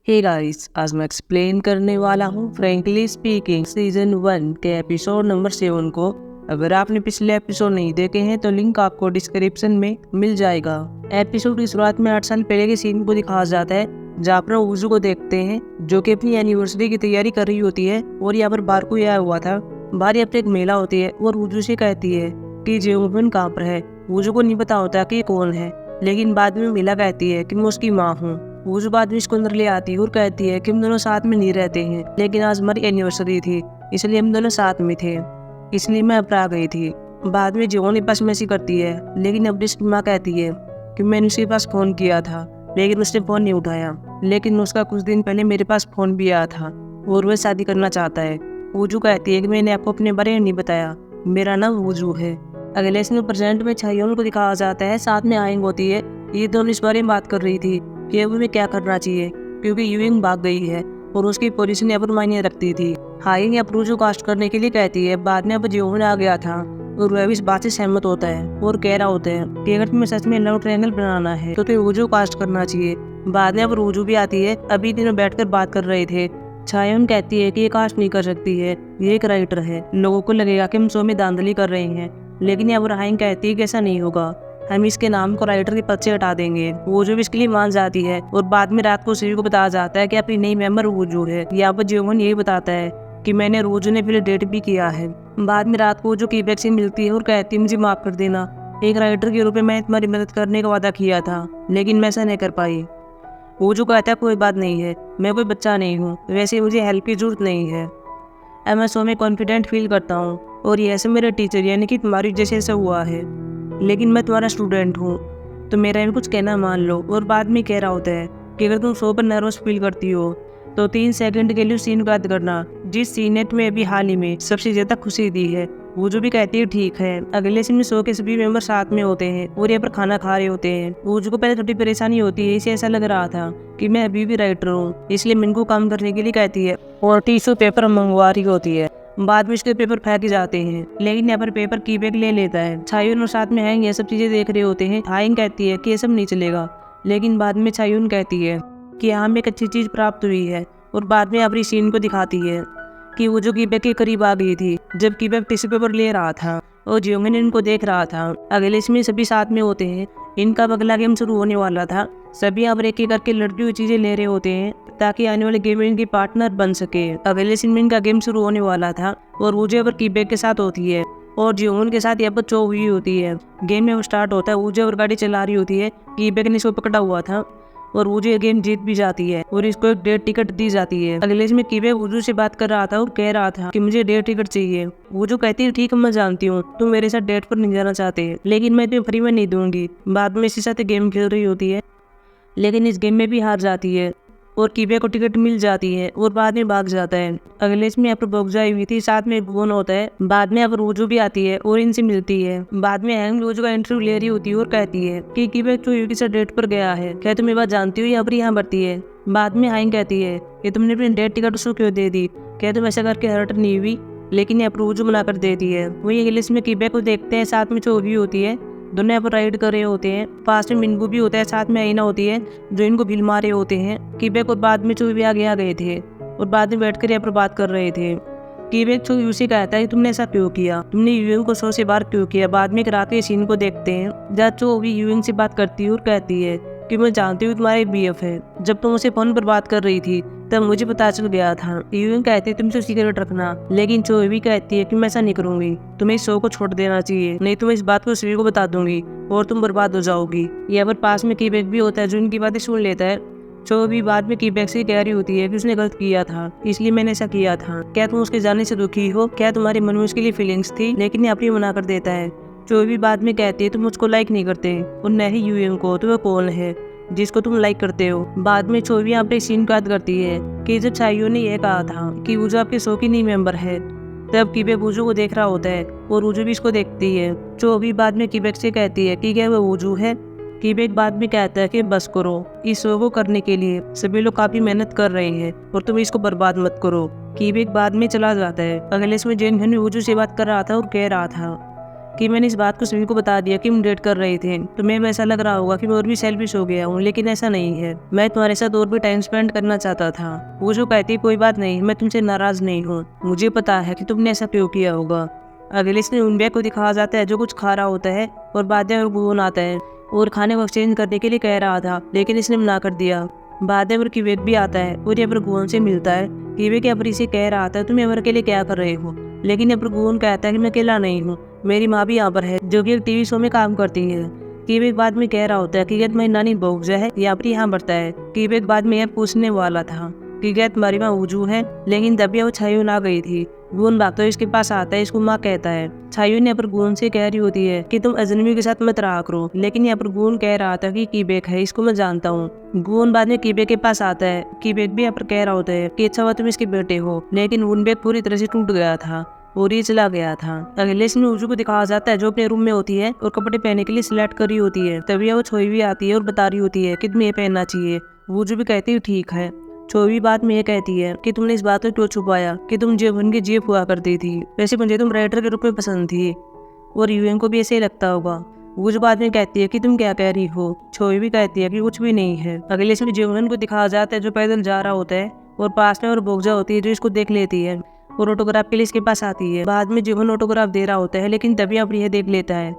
Hey guys, आज मैं explain करने वाला हूँ फ्रैंकली स्पीकिंग सीजन 1 के एपिसोड नंबर 7 को। अगर आपने पिछले एपिसोड नहीं देखे हैं तो लिंक आपको डिस्क्रिप्शन में मिल जाएगा। एपिसोड की शुरुआत में 8 साल पहले के सीन को दिखाया जाता है, जहाँ पर वुजू को देखते हैं जो कि अपनी एनिवर्सरी की तैयारी कर रही होती है। और यहाँ पर बारको आया हुआ था। बार यहाँ पर एक महिला होती है और वुजू से कहती है कि जेउन कहाँ पर है। वुजू को नहीं पता होता कि कौन है, लेकिन बाद में महिला कहती है कि मैं उसकी माँ हूँ। वुजू बाद में इसको अंदर ले आती है और कहती है कि हम दोनों साथ में नहीं रहते हैं, लेकिन आज हमारी एनिवर्सरी थी इसलिए हम दोनों साथ में थे, इसलिए मैं अब आ गई थी। बाद में जीवन पास मैसेज करती है, लेकिन अब उसकी माँ कहती है कि मैंने उसके पास फ़ोन किया था लेकिन उसने फ़ोन नहीं उठाया, लेकिन उसका कुछ दिन पहले मेरे पास फ़ोन भी आया था और वह शादी करना चाहता है। वुजू कहती है कि मैंने आपको अपने बारे में नहीं बताया, मेरा नाम वुजू है। अगले सीन में प्रेजेंट में चायोन को दिखाया जाता है, साथ में आयंग होती है। ये दोनों इस बारे में बात कर रही थी कि अब हमें क्या करना चाहिए, क्योंकि यूइंग भाग गई है और उसकी पोजीशन यहाँ पर मायने रखती थी। हाइंग या प्रूजो कास्ट करने के लिए कहती है। बाद में अब जीवन आ गया था और वह भी इस बात से सहमत होता है और कह रहा होता है कि अगर तुम्हें सच में लव ट्रायंगल बनाना है तो तुम्हें वुजू कास्ट करना चाहिए। बाद में अब वुजू भी आती है। अभी तीनों बैठकर बात कर रहे थे। चायोन कहती है कि ये कास्ट नहीं कर सकती है, ये एक राइटर है, लोगों को लगेगा कि हम शो में धांधली कर रहे हैं। लेकिन अब हाइंग कहती है कि ऐसा नहीं होगा, हम इसके नाम को राइटर के पद से हटा देंगे। वुजू भी इसके लिए मान जाती है और बाद में रात को सीरी को बताया जाता है कि अपनी नई मेंबर वुजू है। यहाँ पर जियोन यही बताता है कि मैंने वुजू ने पहले डेट भी किया है। बाद में रात को वुजू कीबेक से मिलती है और कहती है मुझे माफ कर देना, एक राइटर के रूप में मैंने तुम्हारी मदद करने का वादा किया था लेकिन मैं ऐसा नहीं कर पाई। वुजू कहता है कोई बात नहीं है, मैं कोई बच्चा नहीं हूँ, वैसे मुझे हेल्प की जरूरत नहीं है। अब मैं शो में कॉन्फिडेंट फील करता हूँ और ये ऐसे मेरे टीचर यानी कि तुम्हारी जैसे ऐसा हुआ है, लेकिन मैं तुम्हारा स्टूडेंट हूँ तो मेरा भी कुछ कहना मान लो। और बाद में कह रहा होता है कि अगर तुम शो पर नर्वस फील करती हो तो 3 सेकंड के लिए सीन को याद करना जिस सीन ने तुम्हें अभी हाल ही में सबसे ज्यादा खुशी दी है। वो जो भी कहती है ठीक है। अगले सीन में शो के सभी मेंबर साथ में होते हैं और यहाँ पर खाना खा रहे होते हैं। वुजू को पहले थोड़ी परेशानी होती है, इसे ऐसा लग रहा था कि मैं अभी भी राइटर हूँ, इसलिए मिन को काम करने के लिए कहती है और टिश्यू पेपर मंगवा रही होती है। बाद में इसके पेपर फेंके जाते हैं, लेकिन यहाँ पर पेपर कीबेक ले लेता है। चायोन और साथ में हाइंग ये सब चीजें देख रहे होते हैं। हाइंग कहती है कि ये सब नहीं चलेगा, लेकिन बाद में चायोन कहती है कि हमें एक अच्छी चीज प्राप्त हुई है। और बाद में अपनी सीन को दिखाती है कि वो जो कीबेक के करीब आ गई थी जब कीबेक टिश्यू पेपर ले रहा था और जियोंगन इनको देख रहा था। अगले इसमें सभी साथ में होते हैं। इनका अगला गेम शुरू होने वाला था। सभी यहाँ पर एक एक करके लड़की हुई चीजें ले रहे होते हैं ताकि आने वाले गेम में इनकी पार्टनर बन सके। अगले सीन में इनका गेम शुरू होने वाला था और वो जो कीबेक के साथ होती है और जियोंगन के साथ यहाँ पर चो हुई होती है। गेम में वो स्टार्ट होता है। वो जो गाड़ी चला रही होती है, कीबेक ने इसको पकड़ा हुआ था और वुजू ये गेम जीत भी जाती है और इसको एक डेट टिकट दी जाती है। अगले में कीबेक वुजू से बात कर रहा था और कह रहा था कि मुझे डेट टिकट चाहिए। वुजू कहती है ठीक है मैं जानती हूँ तुम मेरे साथ डेट पर नहीं जाना चाहते, लेकिन मैं तुम्हें फ्री में नहीं दूंगी। बाद में इसके साथ गेम खेल रही होती है, लेकिन इस गेम में भी हार जाती है और कीबेक को टिकट मिल जाती है और बाद में भाग जाता है। अगले इसमें यहाँ पर बोगजाई हुई थी, साथ में बोन होता है। बाद में यहाँ पर वुजू भी आती है और इनसे मिलती है। बाद में हैंग वुजू का इंटरव्यू ले रही होती है और कहती है कि कीबेक तो यूकी से डेट पर गया है, क्या तुम ये बात जानती हो? यहाँ पर यहाँ बढ़ती है। बाद में हाइंग कहती है कि तुमने अपनी डेट टिकट उसको क्यों दे दी, क्या तुम ऐसा करके हर्ट नहीं हुई? लेकिन यहाँ पर वुजू मना कर देती है। वही अगले इसमें कीबेक को देखते हैं, साथ में चो भी होती है। दोनों यहाँ पर राइड कर रहे होते हैं। पास में मिनगू भी होता है, साथ में आईना होती है जो इनको भील मारे होते हैं। कीबेक और बाद में चो भी आगे आ गए थे और बाद में बैठकर यहाँ पर बात कर रहे थे। कीबेक चो यू से कहता है तुमने ऐसा क्यों किया, तुमने यूइंग को शो से बाहर क्यों किया। बाद में एक रात के सीन को देखते हैं जहाँ चो भी यूइंग से बात करती है और कहती है कि मैं जानती हूँ तुम्हारा बीएफ है, जब तुम उसे फोन पर बात कर रही थी तब मुझे पता चल गया था। यूइंग कहती है तुमसे सीक्रेट रखना, लेकिन चो भी कहती है कि मैं ऐसा नहीं करूंगी, तुम्हें इस शो को छोड़ देना चाहिए, नहीं तो मैं इस बात को सभी को बता दूंगी और तुम बर्बाद हो जाओगी। यहाँ पर पास में कीबेक भी होता है जो इनकी बातें सुन लेता है। चो भी बाद में कीबेक से कह रही होती है कि उसने गलत किया था, इसलिए मैंने ऐसा किया था। क्या तुम उसके जाने से दुखी हो? क्या तुम्हारे मन में उसके लिए फीलिंग्स थी? लेकिन ये अपनी मना कर देता है। चो भी बाद में कहती है तुम मुझको लाइक नहीं करते और न ही यूइंग को, तो वह कौन है जिसको तुम लाइक करते हो? बाद में चो भी यहाँ पे सीन को याद करती है कि जब चाइयो ने यह कहा था कि वुजू आपके शो की नई मेंबर है, तब कीबेक वुजू को देख रहा होता है और वुजू भी इसको देखती है। चो भी बाद में कीबेक से कहती है कि क्या वह वुजू है? कीबेक बाद में कहता है कि बस करो, इस शो को करने के लिए सभी लोग काफी मेहनत कर रहे हैं और तुम इसको बर्बाद मत करो। कीबेक बाद में चला जाता है। अगले इसमें जेन हन वुजू से बात कर रहा था और कह रहा था कि मैंने इस बात को सभी को बता दिया कि हम डेट कर रहे थे, तो मैं ऐसा लग रहा होगा कि मैं और भी सेल्फिश हो गया हूँ, लेकिन ऐसा नहीं है। मैं तुम्हारे साथ और भी टाइम स्पेंड करना चाहता था। वो जो कहती कोई बात नहीं, मैं तुमसे नाराज नहीं हूँ, मुझे पता है कि तुमने ऐसा क्यों किया होगा। अगले सीन उनबे को दिखाया जाता है जो कुछ खा रहा होता है और बाद में गुन आता है और खाने को एक्सचेंज करने के लिए कह रहा था, लेकिन इसने मना कर दिया। बाद में किवेक भी आता है और ये गुन से मिलता है। किवेक अपर इसे कह रहा था तुम अपर के लिए क्या कर रहे हो, लेकिन अपर गुन कहता है कि मैं अकेला नहीं हूँ, मेरी माँ भी यहाँ पर है जो कि एक टीवी शो में काम करती है। किवेक बाद में कह रहा होता है कि मेरी नानी बोगजा है यहाँ पर यहाँ बढ़ता है। किवेक बाद में यह पूछने वाला था कि तुम्हारी माँ उजू है, लेकिन तभी वो छायू आ गई थी। गुन भागते इसके पास आता है, इसको माँ कहता है। छायू ने पर गुन से कह रही होती है कि तुम अजनबी के साथ मत रहा करो, लेकिन यहाँ पर गुन कह रहा था कि किवेक है, इसको मैं जानता हूँ। गुन बाद में किवेक के पास आता है। किवेक भी यहाँ पर कह रहा होता है कि अच्छा हुआ तुम इसके बेटे हो, लेकिन उनबेक पूरी तरह से टूट गया था और ये चला गया था। अगले सीन उजू को दिखाया जाता है जो अपने रूम में होती है और कपड़े पहनने के लिए सिलेक्ट कर रही होती है। तभी वो छोई भी आती है और बता रही होती है कि तुम्हें ये पहनना चाहिए। उजू भी कहती है ठीक है। छोवी बात में ये कहती है कि तुमने इस बात को क्यों छुपाया कि तुम जीवन की जीप हुआ करती थी, वैसे मुझे तुम राइटर के रूप में पसंद थी और यूएन को भी ऐसे ही लगता होगा। वो जो बाद में कहती है कि तुम क्या कह रही हो। छोवी भी कहती है कि कुछ भी नहीं है। अगले इसमें जीवन को दिखाया जाता है जो पैदल जा रहा होता है और पास में और बोगजा होती है जो इसको देख लेती है और ऑटोग्राफ के लिए इसके पास आती है। बाद में जीवन ऑटोग्राफ दे रहा होता है, लेकिन तभी अब यह देख लेता है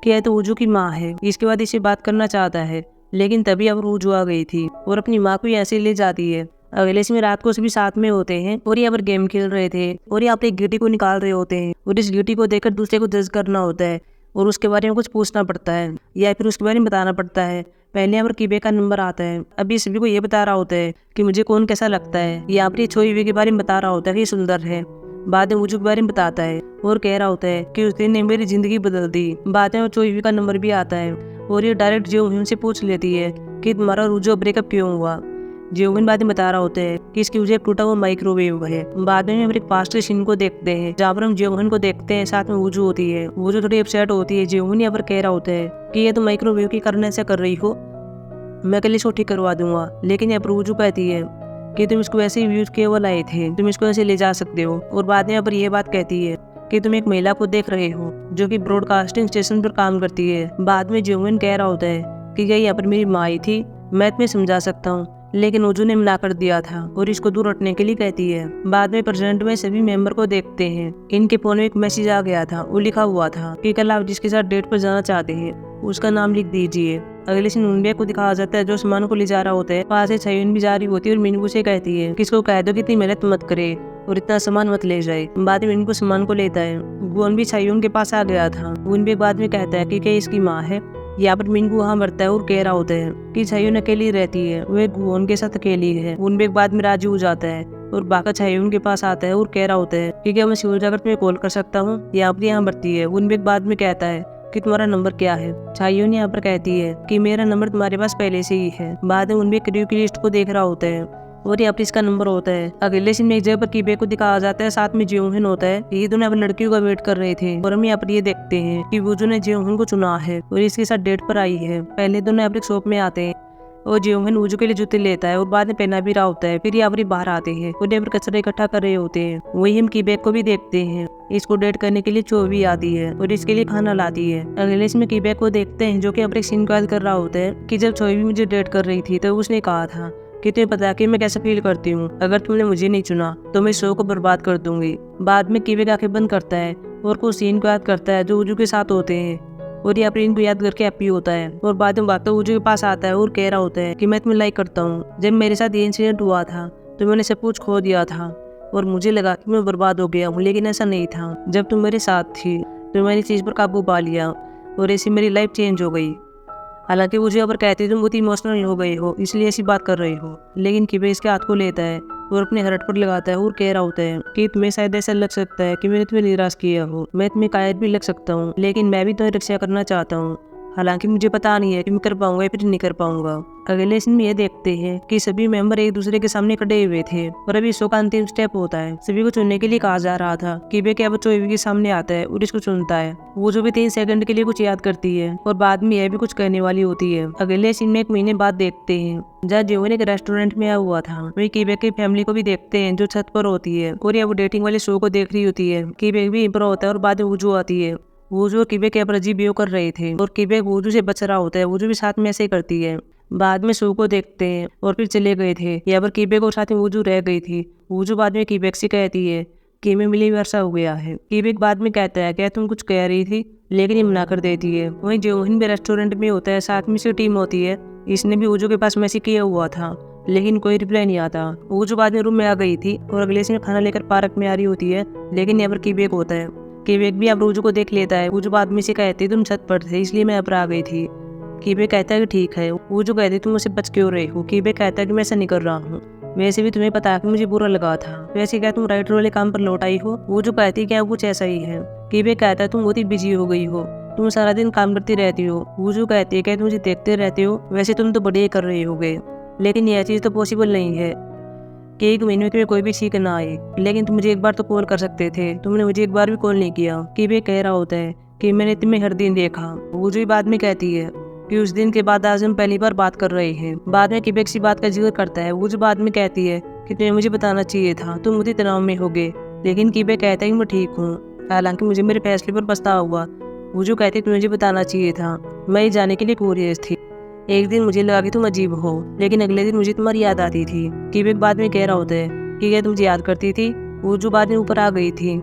कि यह तो उजू की माँ है। इसके बाद इसे बात करना चाहता है, लेकिन तभी अब उजू आ गई थी और अपनी माँ को ऐसे ले जाती है। अगले इसमें रात को सभी साथ में होते हैं और यहाँ पर गेम खेल रहे थे और यहाँ पर एक गिटी को निकाल रहे होते हैं और इस गिटी को देखकर दूसरे को जज करना होता है और उसके बारे में कुछ पूछना पड़ता है या फिर उसके बारे में बताना पड़ता है। पहले यहाँ पर किबे का नंबर आता है। अभी सभी को ये बता रहा होता है कि मुझे कौन कैसा लगता है। यहाँ पर छोईवे के बारे में बता रहा होता है कि सुंदर है। बाद में उजू के बारे में बताता है और कह रहा होता है कि उस दिन ने मेरी जिंदगी बदल दी। बाद में छोईवे का नंबर भी आता है और ये डायरेक्ट जियोहिन से पूछ लेती है कि तुम्हारा और उजू ब्रेकअप क्यों हुआ। जियोहिन बाद में बता रहा होता है कि इसकी वजह टूटा हुआ माइक्रोवेव है। बाद में हम एक पास्ट सीन को देखते हैं जहाँ पर हम जियोहिन को देखते हैं, साथ में उजू होती है। उजू थोड़ी अपसेट होती है। जियोहिन यहाँ पर कह रहा होता है कि ये तो माइक्रोवेव के कारण ऐसा कर रही हो, मैं कल इसको ठीक करवा दूंगा। लेकिन यहाँ पर उजू कहती है कि तुम इसको ऐसे ही यूज केवल आए थे, तुम इसको ऐसे ले जा सकते हो। और बाद में यहाँ पर यह बात कहती है कि तुम एक महिला को देख रहे हो जो कि ब्रॉडकास्टिंग स्टेशन पर काम करती है। बाद में जियोहिन कह रहा होता है कि यही यहाँ पर मेरी माँ आई थी, मैं तुम्हें समझा सकता हूँ, लेकिन उजू ने मना कर दिया था और इसको दूर हटने के लिए कहती है। बाद में प्रेजेंट में सभी मेंबर को देखते हैं। इनके फोन में एक मैसेज आ गया था, वो लिखा हुआ था कि कल आप जिसके साथ डेट पर जाना चाहते हैं उसका नाम लिख दीजिए। अगले सीन उनबे को दिखाया जाता है जो सामान को ले जा रहा होता है। पास से छायून भी जा रही होती है और मिनगू से कहती है कि इसको कह दो कि इतनी मेहनत मत करे और इतना सामान मत ले जाए। बाद में मिनगू सामान को लेता है। गुन भी छायून के पास आ गया था। उनबे बाद में कहता है कि इसकी माँ है। यहाँ पर मिनगू वहाँ मरता है और कह रहा होता है कि छायून अकेली रहती है, वह गुन के साथ अकेली है। उनबे बाद में राजी हो जाता है और बाका छायून के पास आता है और कह रहा होता है कि क्या मैं सिविल जाकर तुम्हें कॉल कर सकता हूँ। यहाँ पर यहाँ बढ़ती है। उनबे बाद में कहता है कि तुम्हारा नंबर क्या है। छायून यहाँ पर कहती है कि मेरा नंबर तुम्हारे पास पहले से ही है। बाद में उनबे क्रू की लिस्ट को देख रहा होता है और यहाँ पर इसका नंबर होता है। अगले सीन में एक जगह पर किबे को दिखाया जाता है, साथ में जियोहिन होता है। ये दोनों यहाँ पर लड़कियों का वेट कर रहे थे और हम यहाँ पर ये देखते हैं कि वुजू ने जियोहिन को चुना है और इसके साथ डेट पर आई है। पहले दोनों यहाँ पर शॉप में आते हैं और जियोहिन वुजू के लिए जूते लेता है और बाद में पहना भी रहा होता है। फिर यहाँ पर बाहर आते हैं और यहाँ पर कचरा इकट्ठा कर रहे होते हैं। वही हम किबेक को भी देखते हैं। इसको डेट करने के लिए चोवी आती है और इसके लिए खाना लाती है। अगले इसमें किबेक को देखते हैं जो कि अपने सीन को याद कर रहा होता है कि जब चोवी मुझे डेट कर रही थी तो उसने कहा था कि तुम्हें पता है कि मैं कैसे फील करती हूँ, अगर तुमने मुझे नहीं चुना तो मैं शो को बर्बाद कर दूंगी। बाद में किबेक आंखें बंद करता है और कुछ सीन को याद करता है जो उजू के साथ होते हैं और यहाँ पर इनको याद करके हैप्पी होता है। और बाद में बात उजू के पास आता है और कह रहा होता है कि मैं तुम्हें लाइक करता हूँ। जब मेरे साथ ये इंसिडेंट हुआ था तो मैंने सब कुछ खो दिया था और मुझे लगा कि मैं बर्बाद हो गया हूँ, लेकिन ऐसा नहीं था। जब तुम मेरे साथ थी तो मैंने चीज़ पर काबू पा लिया और ऐसी मेरी लाइफ चेंज हो गई। हालांकि मुझे अगर कहते तुम बहुत इमोशनल हो गए हो इसलिए ऐसी बात कर रहे हो, लेकिन किबे इसके हाथ को लेता है और अपने हर्ट पर लगाता है और कह रहा होता है कि तुम्हें शायद ऐसा लग सकता है कि मैंने तुम्हें निराश किया हो, मैं तुम्हें कायर भी लग सकता हूँ, लेकिन मैं भी तुम्हें रक्षा करना चाहता हूँ। हालांकि मुझे पता नहीं है कि मैं कर पाऊंगा या फिर नहीं कर पाऊंगा। अगले सीन में ये देखते हैं कि सभी मेंबर एक दूसरे के सामने खड़े हुए थे और अभी शो का अंतिम स्टेप होता है। सभी को चुनने के लिए कहा जा रहा था कि वे क्या बच्चों के सामने आता है और इसको चुनता है। वो जो भी 3 सेकंड के लिए कुछ याद करती है और बाद में यह भी कुछ कहने वाली होती है। अगले सीन में 1 महीने बाद देखते हैं जहाँ जियोन एक रेस्टोरेंट में आया हुआ था। वही कीबेक की फैमिली को भी देखते हैं जो छत पर होती है और ये वो डेटिंग वाले शो को देख रही होती है। कीबेक भी ऊपर होता है और बाद में वुजू आती है। वुजू कीबेक के ऊपर अजीब बिहेव कर रहे थे और कीबेक वुजू से बच रहा होता है। वुजू भी साथ में ऐसे ही करती है। बाद में शो को देखते हैं और फिर चले गए थे। यहाँ पर कीबेक और साथ में वुजू रह गई थी। वुजू बाद में कीबेक से कहती है कि मैं मिली वर्षा हो गया है। कीबेक बाद में कहता है क्या तुम कुछ कह रही थी, लेकिन ये मना कर देती है। वहीं जोहिन भी रेस्टोरेंट में होता है, साथ में से टीम होती है। इसने भी वुजू के पास मैसेज किया हुआ था लेकिन कोई रिप्लाई नहीं आता। वुजू बाद में रूम में आ गई थी और अगले दिन खाना लेकर पार्क में आ रही होती है, लेकिन यहाँ पर कीबेक होता है। कीबेक भी अब वुजू को देख लेता है। वुजू बाद में से कहती है तुम छत पर थे इसलिए मैं यहाँ पर आ गई थी। कीबेक कहता है कि ठीक है। वुजू कहती है तुम मुझसे बच क्यों रहे हो। कीबेक कहता है कि मैं ऐसा नहीं कर रहा हूँ, वैसे भी तुम्हें पता है कि मुझे बुरा लगा था। वैसे क्या तुम राइटर वाले काम पर लौट आई हो। वुजू कहती है क्या कुछ ऐसा ही है। कीबेक कहता है तुम बहुत ही बिजी हो गई हो, तुम सारा दिन काम करती रहती हो। वुजू कहती है क्या तुम मुझे देखते रहते हो, वैसे तुम तो बढ़िया कर रहे होगे, लेकिन यह चीज़ तो पॉसिबल नहीं है कि 1 महीने में कोई भी सीख ना आए। लेकिन तुम मुझे एक बार तो कॉल कर सकते थे, तुमने मुझे एक बार भी कॉल नहीं किया। कीबेक कह रहा होता है कि मैंने तुम्हें हर दिन देखा। वुजू बाद में कहती है कि उस दिन के बाद आज हम पहली बार बात कर रहे हैं। बाद में कीबेक सी बात का जिक्र करता है। वुजू बाद में कहती है कि तुम्हें मुझे बताना चाहिए था, तुम मुझे तनाव में होगे। लेकिन कीबेक कहता है कि मैं ठीक हूँ, हालांकि मुझे मेरे फैसले पर पछतावा हुआ। वुजू कहती है कि मुझे बताना चाहिए था, मैं ये जाने के लिए क्यूरियस थी। एक दिन मुझे लगा कि तुम अजीब हो, लेकिन अगले दिन मुझे तुम्हारी याद आती थी। कीबेक बाद में कह रहा होता है कि क्या तुम मुझे याद करती थी। वुजू बाद में ऊपर आ गई थी।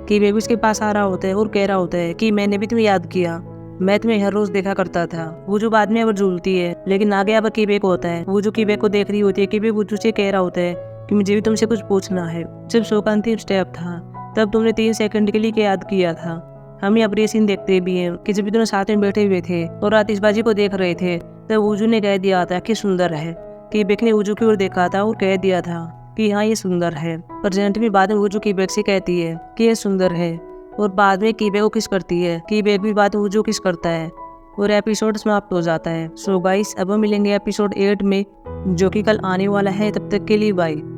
कीबेक उसके पास आ रहा होता है और कह रहा होता है कि मैंने भी तुम्हें याद किया, मैं तुम्हें हर रोज देखा करता था। वुजू बाद में अब झूलती है, लेकिन आगे अब कीबेक होता है। वुजू कीबेक को देख रही होती है। कीबेक वुजू से कह रहा होता है कि मुझे भी तुमसे कुछ पूछना है। जब शो का अंतिम स्टेप था तब तुमने 3 सेकंड के लिए क्या याद किया था। हम यहाँ पर ये सीन देखते भी हैं कि जब दोनों साथ में बैठे हुए थे और आतिशबाजी को देख रहे थे तब वुजू ने कह दिया था कि सुंदर है। कीबेक ने वुजू की ओर देखा था और कह दिया था कि हाँ ये सुंदर है। प्रेजेंट में बाद में वुजू कीबेक से कहती है कि ये सुंदर है और बाद में कीबेक को किस करती है। कीबेक भी बाद में वुजू किस करता है और एपिसोड समाप्त हो जाता है। सो गाइस अब हम मिलेंगे एपिसोड 8 में जो कि कल आने वाला है। तब तक के लिए बाय।